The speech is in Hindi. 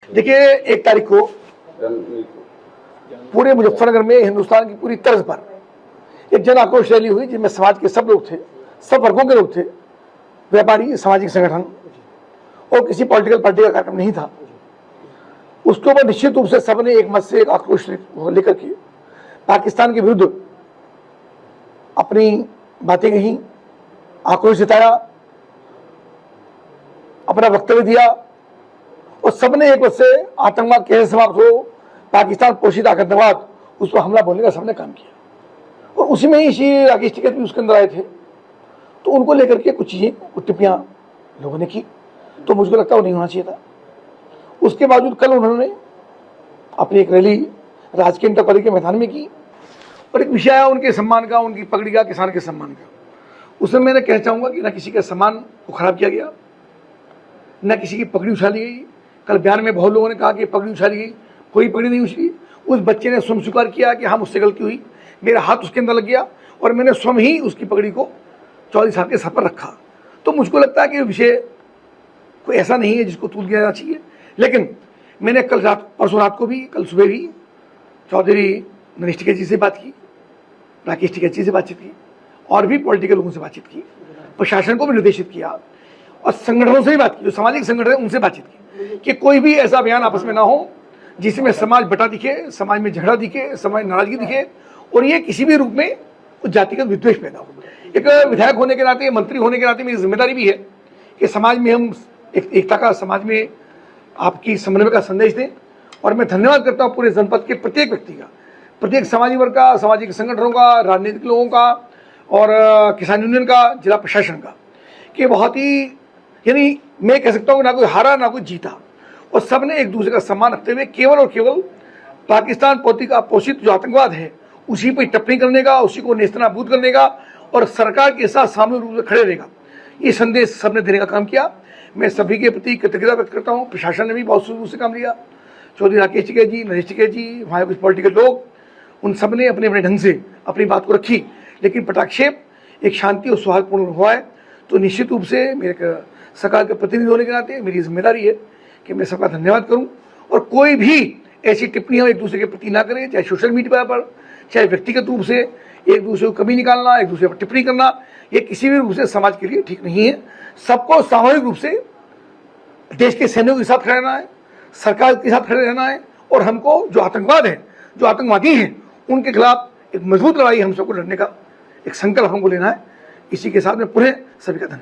देखिए 1 तारीख को पूरे मुजफ्फरनगर में हिंदुस्तान की पूरी तर्ज पर एक जन आक्रोश रैली हुई जिसमें समाज के सब लोग थे, सब वर्गों के लोग थे, व्यापारी, सामाजिक संगठन और किसी पॉलिटिकल पार्टी का कार्यक्रम नहीं था। उसके ऊपर निश्चित रूप से सबने एक मत से एक आक्रोश लेकर के पाकिस्तान के विरुद्ध अपनी बातें कही, आक्रोश जताया, अपना वक्तव्य दिया और सबने एक वक्त से आतंकवाद कैसे समाप्त हो, पाकिस्तान पोषित आतंकवाद, उस पर हमला बोलने का सबने काम किया। और उसी में ही श्री राकेश टिकैत भी उसके अंदर आए थे, तो उनको लेकर के कुछ चीज़ें, कुछ टिप्पणियाँ लोगों ने की, तो मुझको लगता है वो नहीं होना चाहिए था। उसके बावजूद कल उन्होंने अपनी एक रैली राजकीय इंटर कॉलेज के मैदान में की और एक विषय आया उनके सम्मान का, उनकी पगड़ी का, किसान के सम्मान का। उसमें मैंने कहना चाहूँगा कि न किसी के सम्मान को खराब किया गया, न किसी की पगड़ी उछाली गई। कल बयान में बहुत लोगों ने कहा कि पगड़ी उछाली गई, कोई पगड़ी नहीं उछली। उस बच्चे ने स्वयं स्वीकार किया कि हाँ मुझसे गलती हुई, मेरा हाथ उसके अंदर लग गया और मैंने स्वयं ही उसकी पगड़ी को चौधरी साहब के सर पर रखा। तो मुझको लगता है कि विषय कोई ऐसा नहीं है जिसको तूल दिया जाना चाहिए। लेकिन मैंने कल रात, परसों रात को भी, कल सुबह भी चौधरी नरेश टिकैत जी से बात की, राकेश टिकैत जी से बातचीत की और भी पॉलिटिकल लोगों से बातचीत की, प्रशासन को भी निर्देशित किया और संगठनों से भी बात की, जो सामाजिक संगठन है उनसे बातचीत की कि कोई भी ऐसा बयान आपस में ना हो जिसमें समाज बटा दिखे, समाज में झगड़ा दिखे, समाज नाराजगी दिखे और ये किसी भी रूप में कुछ जातिगत विद्वेष पैदा हो। एक विधायक होने के नाते, मंत्री होने के नाते मेरी जिम्मेदारी भी है कि समाज में हम एकता का, समाज में आपकी समन्वय का संदेश दें। और मैं धन्यवाद करता हूँ पूरे जनपद के प्रत्येक व्यक्ति का, प्रत्येक सामाजिक वर्ग का, सामाजिक संगठनों का, राजनीतिक लोगों का और किसान यूनियन का, जिला प्रशासन का, कि बहुत ही, यानी मैं कह सकता हूँ ना कोई हारा ना कोई जीता और सब ने एक दूसरे का सम्मान रखते हुए केवल और केवल पाकिस्तान पोषित जो आतंकवाद है उसी पर टिप्पणी करने का, उसी को नेस्तनाबूद करने का और सरकार के साथ सामूहिक रूप से खड़े रहेगा, ये संदेश सबने देने का काम किया। मैं सभी के प्रति कृतज्ञता व्यक्त करता हूँ। प्रशासन ने भी बहुत शुरू से काम लिया, चौधरी राकेश टिकैत जी, नरेश टिकैत जी, वहाँ कुछ पॉलिटिकल लोग, उन सब ने अपने अपने ढंग से अपनी बात को रखी, लेकिन पटाक्षेप एक शांति और सौहार्दपूर्ण हुआ है। तो निश्चित रूप से मेरे सरकार के प्रतिनिधि होने के नाते मेरी जिम्मेदारी है कि मैं सबका धन्यवाद करूं और कोई भी ऐसी टिप्पणियां एक दूसरे के प्रति ना करें, चाहे सोशल मीडिया पर, चाहे व्यक्तिगत रूप से एक दूसरे को कमी निकालना, एक दूसरे पर टिप्पणी करना, ये किसी भी रूप से समाज के लिए ठीक नहीं है। सबको सामूहिक रूप से देश के सैनिकों के साथ खड़े रहना है, सरकार के साथ खड़े रहना है और हमको जो आतंकवाद है, जो आतंकवादी हैं, उनके खिलाफ एक मजबूत लड़ाई हम सबको लड़ने का एक संकल्प हमको लेना है। इसी के साथ में पुनः सभी का धन्यवाद।